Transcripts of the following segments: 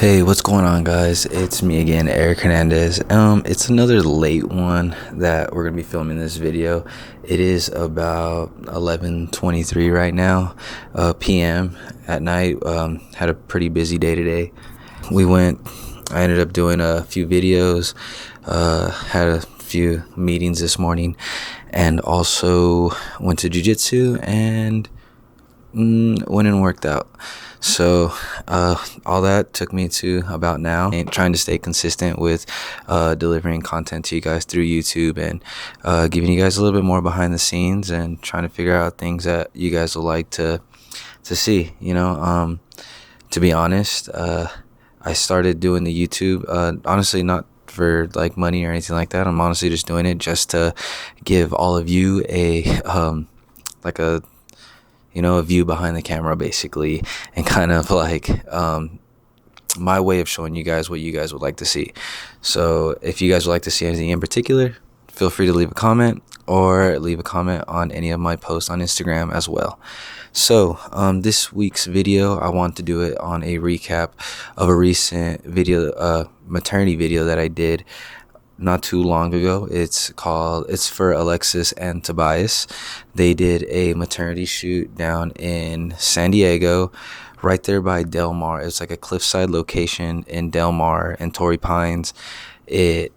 Hey, what's going on, guys? It's me again, Eric Hernandez. It's another late one that we're gonna be filming this video. It is about 11:23 right now, p.m. at night. Had a pretty busy day today. I ended up doing a few videos, had a few meetings this morning, and also went to jiu-jitsu and went and worked out. So all that took me to about now, and trying to stay consistent with delivering content to you guys through YouTube and giving you guys a little bit more behind the scenes and trying to figure out things that you guys will like to see. To be honest, I started doing the YouTube honestly not for like money or anything like that. I'm honestly just doing it just to give all of you a a view behind the camera, basically, and kind of like my way of showing you guys what you guys would like to see. So if you guys would like to see anything in particular, feel free to leave a comment or leave a comment on any of my posts on Instagram as well. So this week's video, I want to do it on a recap of a recent video, maternity video that I did not too long ago. It's for Alexis and Tobias. They did a maternity shoot down in San Diego, right there by Del Mar. It's like a cliffside location in Del Mar and Torrey Pines. It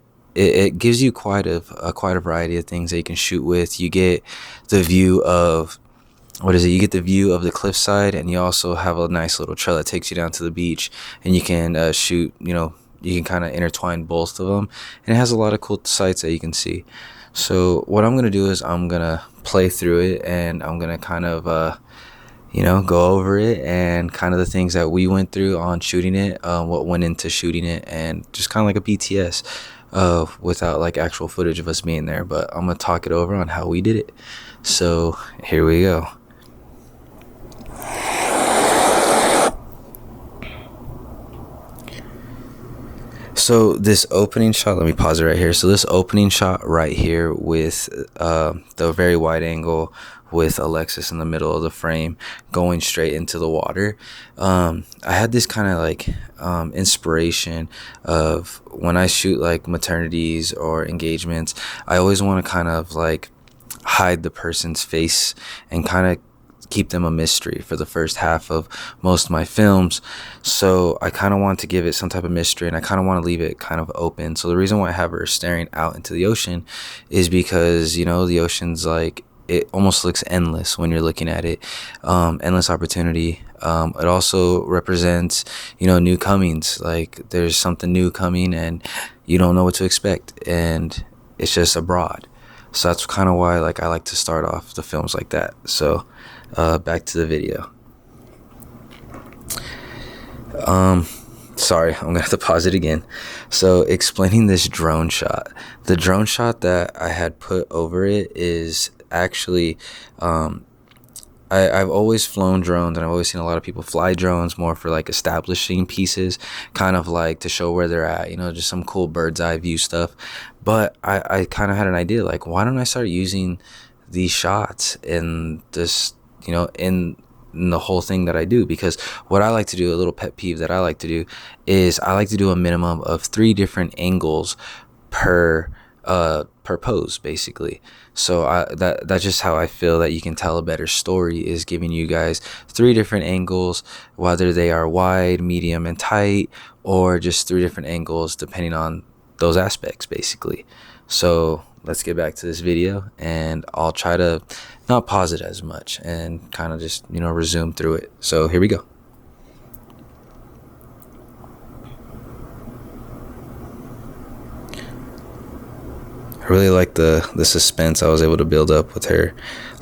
gives you quite a variety of things that you can shoot with. You get the view of you get the view of the cliffside, and you also have a nice little trail that takes you down to the beach, and you can shoot, you can kind of intertwine both of them, and it has a lot of cool sights that you can see. So what I'm going to do is I'm going to play through it, and I'm going to kind of go over it and kind of the things that we went through on shooting it, what went into shooting it, and just kind of like a BTS without like actual footage of us being there. But I'm going to talk it over on how we did it. So here we go. So this opening shot, let me pause it right here. So this opening shot right here with the very wide angle with Alexis in the middle of the frame going straight into the water. I had this kind of like inspiration of when I shoot like maternities or engagements, I always want to kind of like hide the person's face and kind of keep them a mystery for the first half of most of my films. So I kind of want to give it some type of mystery, and I kind of want to leave it kind of open. So the reason why I have her staring out into the ocean is because, the ocean's like, it almost looks endless when you're looking at it. Endless opportunity. It also represents, new comings. Like there's something new coming and you don't know what to expect, and it's just abroad. So that's kind of why I like to start off the films like that. So back to the video. Sorry, I'm gonna have to pause it again. So explaining this drone shot, the drone shot that I had put over it is actually I've always flown drones, and I've always seen a lot of people fly drones more for like establishing pieces, kind of like to show where they're at, just some cool bird's eye view stuff. But I kind of had an idea, like, why don't I start using these shots in this, in the whole thing that I do? Because what I like to do, a little pet peeve that I like to do, is I like to do a minimum of 3 different angles per pose, basically. So that's just how I feel that you can tell a better story, is giving you guys 3 different angles, whether they are wide, medium, and tight, or just 3 different angles depending on those aspects, basically. So let's get back to this video, and I'll try to not pause it as much and kind of just resume through it. So here we go. I really like the suspense I was able to build up with her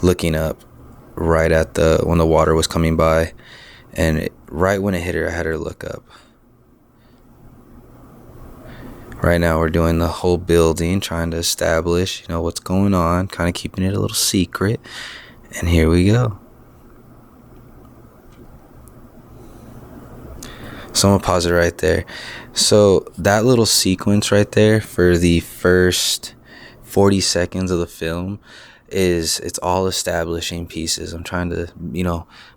looking up right at when the water was coming by, and right when it hit her, I had her look up. Right now we're doing the whole building, trying to establish, what's going on, kind of keeping it a little secret. And here we go. So I'm gonna pause it right there. So that little sequence right there for the first 40 seconds of the film, is it's all establishing pieces. I'm trying to,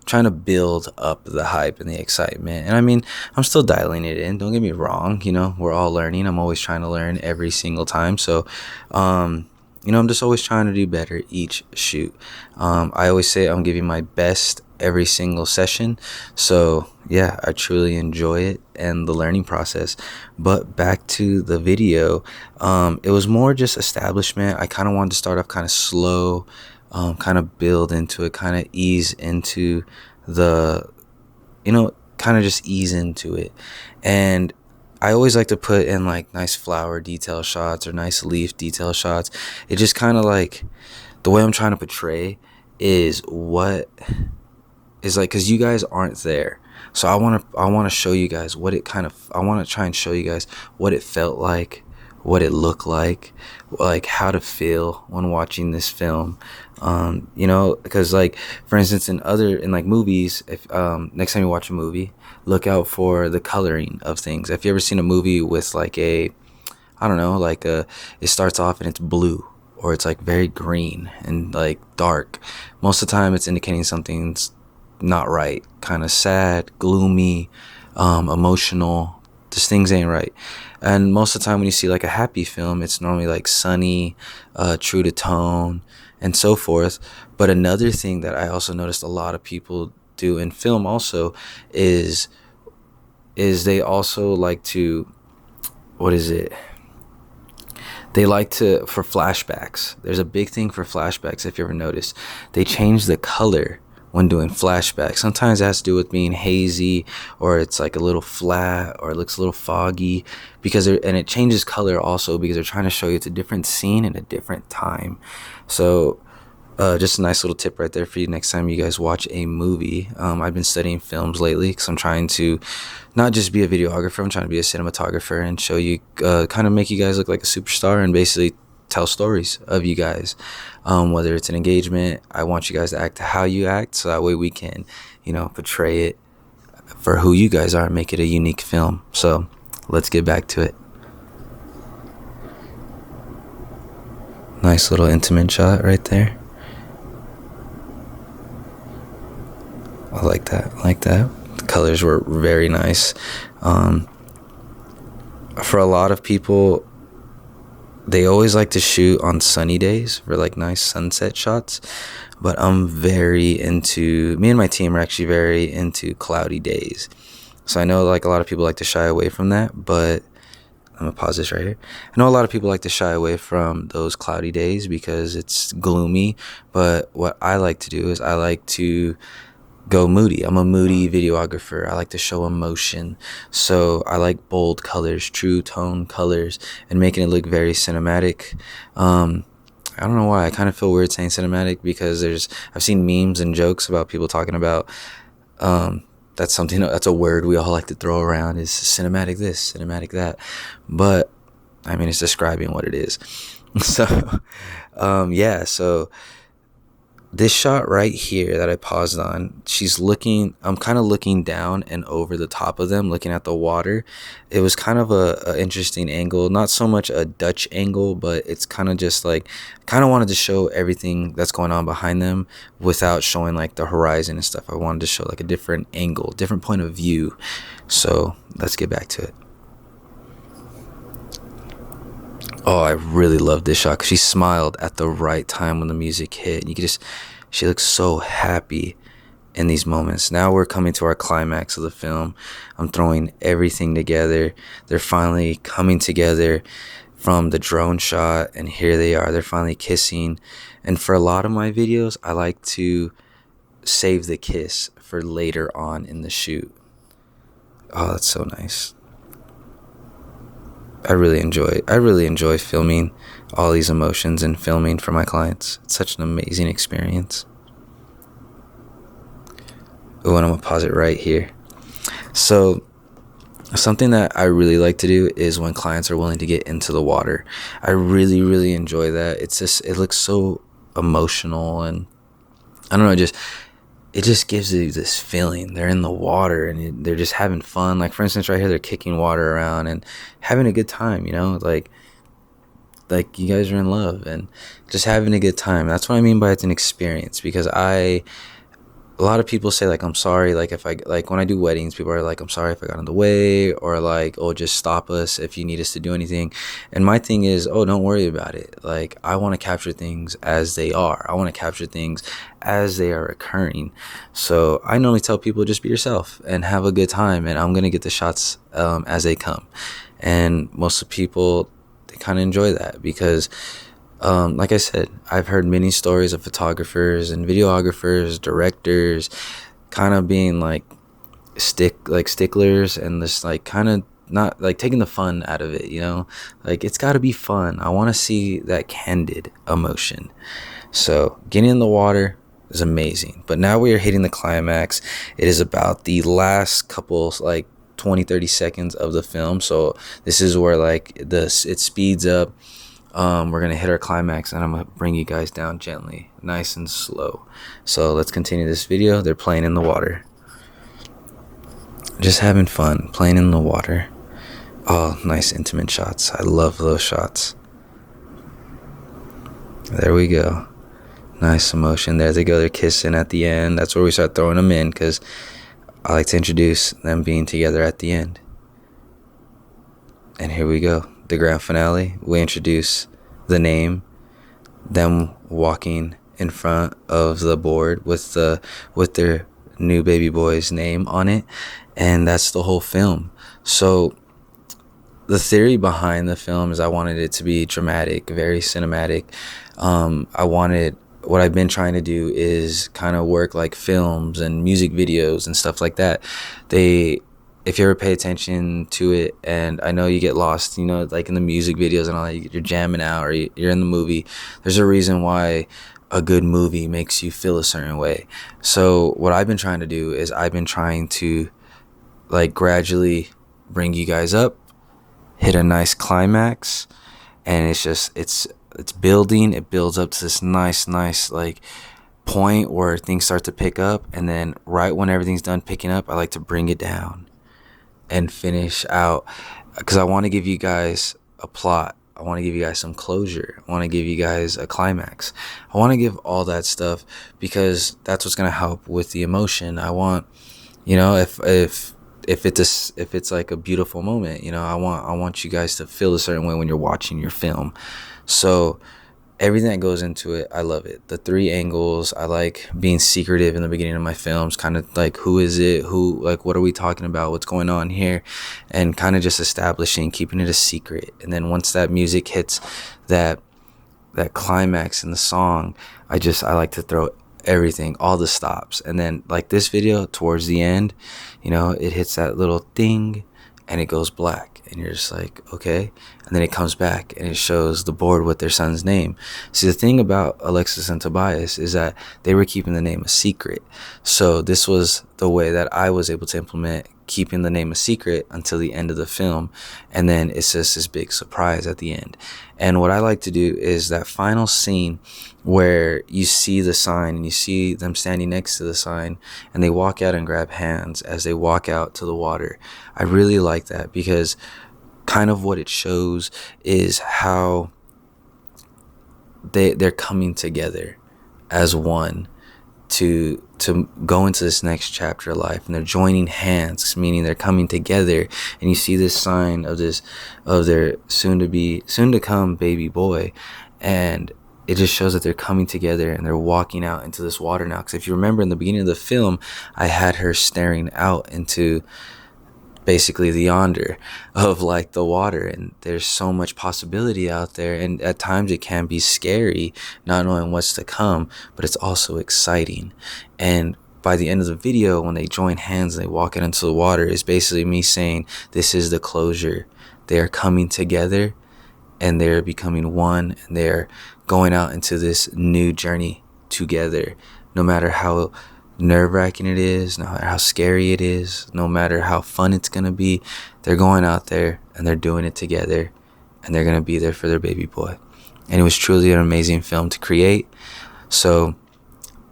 trying to build up the hype and the excitement. And I mean, I'm still dialing it in. Don't get me wrong. We're all learning. I'm always trying to learn every single time. So, I'm just always trying to do better each shoot. I always say I'm giving my best every single session. So yeah, I truly enjoy it and the learning process. But back to the video, it was more just establishment. I kind of wanted to start off kind of slow, kind of build into it, kind of ease into the, kind of just ease into it. And I always like to put in like nice flower detail shots or nice leaf detail shots. It just kind of like the way I'm trying to portray is what is like, because you guys aren't there. So I want to show you guys what it I want to try and show you guys what it felt like, what it looked like how to feel when watching this film. Because like, for instance, in like movies, if next time you watch a movie, look out for the coloring of things. If you ever seen a movie with like it starts off and it's blue, or it's like very green and like dark, most of the time it's indicating something's not right, kind of sad, gloomy, emotional. Just things ain't right. And most of the time when you see like a happy film, it's normally like sunny, true to tone, and so forth. But another thing that I also noticed a lot of people do in film also is they also like to, they like to, for flashbacks. There's a big thing for flashbacks. If you ever noticed, they change the color when doing flashbacks. Sometimes it has to do with being hazy, or it's like a little flat, or it looks a little foggy, and it changes color also because they're trying to show you it's a different scene in a different time. So just a nice little tip right there for you next time you guys watch a movie. I've been studying films lately because I'm trying to not just be a videographer, I'm trying to be a cinematographer and show you, kind of make you guys look like a superstar and basically tell stories of you guys. Whether it's an engagement, I want you guys to act how you act, so that way we can, portray it for who you guys are and make it a unique film. So let's get back to it. Nice little intimate shot right there. I like that. The colors were very nice. For a lot of people, they always like to shoot on sunny days for like nice sunset shots, but me and my team are actually very into cloudy days. So I know like a lot of people like to shy away from that, but I'm gonna pause this right here. I know a lot of people like to shy away from those cloudy days because it's gloomy, but what I like to do is I like to go moody. I'm a moody videographer. I like to show emotion. So I like bold colors, true tone colors, and making it look very cinematic. I don't know why. I kind of feel weird saying cinematic because I've seen memes and jokes about people talking about, that's a word we all like to throw around, is cinematic this, cinematic that. But I mean, it's describing what it is. So, so this shot right here that I paused on, I'm kind of looking down and over the top of them, looking at the water. It was kind of a interesting angle, not so much a Dutch angle, but it's kind of just like, kind of wanted to show everything that's going on behind them without showing like the horizon and stuff. I wanted to show like a different angle, different point of view. So let's get back to it. Oh, I really love this shot because she smiled at the right time when the music hit. And she looks so happy in these moments. Now we're coming to our climax of the film. I'm throwing everything together. They're finally coming together from the drone shot, and here they are. They're finally kissing. And for a lot of my videos, I like to save the kiss for later on in the shoot. Oh, that's so nice. I really enjoy filming all these emotions and filming for my clients. It's such an amazing experience. Oh, and I'm gonna pause it right here. So something that I really like to do is when clients are willing to get into the water. I really, really enjoy that. It looks so emotional, and I don't know, it just gives you this feeling. They're in the water and they're just having fun. Like for instance, right here, they're kicking water around and having a good time, like like you guys are in love and just having a good time. That's what I mean by it's an experience, because a lot of people say like I'm sorry, like if I, like when I do weddings, people are like, I'm sorry if I got in the way, or like, oh, just stop us if you need us to do anything. And my thing is, oh, don't worry about it. Like, I want to capture things as they are. I want to capture things as they are occurring. So I normally tell people, just be yourself and have a good time, and I'm gonna get the shots as they come. And most of the people, they kind of enjoy that, because like I said, I've heard many stories of photographers and videographers, directors, kind of being like sticklers, and just like kind of not like taking the fun out of it, you know? Like, it's got to be fun. I want to see that candid emotion. So getting in the water is amazing. But now we are hitting the climax. It is about the last couple, like 20-30 seconds of the film. So this is where like it speeds up. We're gonna hit our climax, and I'm gonna bring you guys down gently, nice and slow. So let's continue this video. They're playing in the water, just having fun, playing in the water. Oh, nice intimate shots. I love those shots. There we go. Nice emotion. There they go. They're kissing at the end. That's where we start throwing them in, because I like to introduce them being together at the end. And here we go. The grand finale. We introduce the name, them walking in front of the board with their new baby boy's name on it, and that's the whole film. So the theory behind the film is I wanted it to be dramatic, very cinematic. What I've been trying to do is kind of work like films and music videos and stuff like that. If you ever pay attention to it, and I know you get lost, you know, like in the music videos and all that, you're jamming out, or you're in the movie, there's a reason why a good movie makes you feel a certain way. So what I've been trying to do is I've been trying to like gradually bring you guys up, hit a nice climax, and it's building. It builds up to this nice like point where things start to pick up, and then right when everything's done picking up, I like to bring it down and finish out, because I want to give you guys a plot. I want to give you guys some closure. I want to give you guys a climax. I want to give all that stuff, because that's what's going to help with the emotion. I want, you know, if it's like a beautiful moment, you know, I want you guys to feel a certain way when you're watching your film. So everything that goes into it, I love it. The 3 angles, I like being secretive in the beginning of my films, kind of like, who is it? Like, what are we talking about? What's going on here? And kind of just establishing, keeping it a secret. And then once that music hits that climax in the song, I like to throw everything, all the stops. And then like this video, towards the end, you know, it hits that little ding and it goes black, and you're just like, okay. And then it comes back and it shows the board with their son's name. See, the thing about Alexis and Tobias is that they were keeping the name a secret. So this was the way that I was able to implement keeping the name a secret until the end of the film, and then it's just this big surprise at the end. And what I like to do is that final scene where you see the sign and you see them standing next to the sign, and they walk out and grab hands as they walk out to the water. I really like that, because kind of what it shows is how they're coming together as one to go into this next chapter of life, and they're joining hands, meaning they're coming together. And you see this sign of their soon to come baby boy, and it just shows that they're coming together and they're walking out into this water now. Because if you remember in the beginning of the film, I had her staring out into basically the yonder of like the water, and there's so much possibility out there, and at times it can be scary not knowing what's to come, but it's also exciting. And by the end of the video, when they join hands and they walk out into the water, is basically me saying this is the closure. They are coming together and they're becoming one, and they're going out into this new journey together. No matter how nerve-wracking it is, no matter how scary it is, no matter how fun it's gonna be, they're going out there and they're doing it together, and they're gonna be there for their baby boy. And it was truly an amazing film to create. So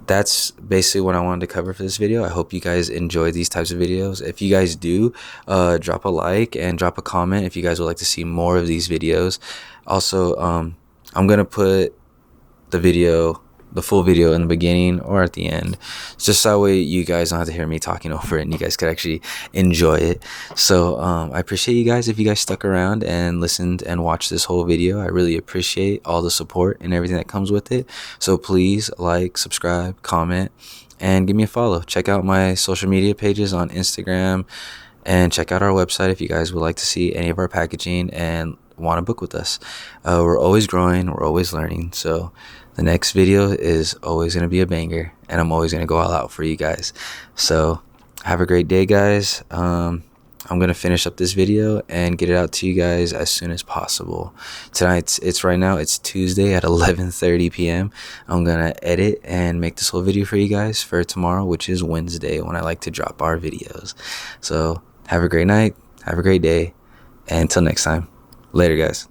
that's basically what I wanted to cover for this video. I hope you guys enjoy these types of videos. If you guys do, drop a like and drop a comment if you guys would like to see more of these videos. Also, I'm gonna put the full video in the beginning or at the end, just that way you guys don't have to hear me talking over it and you guys could actually enjoy it. So I appreciate you guys if you guys stuck around and listened and watched this whole video. I really appreciate all the support and everything that comes with it. So please like, subscribe, comment, and give me a follow. Check out my social media pages on Instagram, and check out our website if you guys would like to see any of our packaging and want to book with us. We're always growing, we're always learning, so the next video is always going to be a banger, and I'm always going to go all out for you guys. So have a great day, guys. I'm going to finish up this video and get it out to you guys as soon as possible. Tonight, right now it's Tuesday at 11:30 p.m. I'm going to edit and make this whole video for you guys for tomorrow, which is Wednesday, when I like to drop our videos. So have a great night, have a great day, and until next time, later, guys.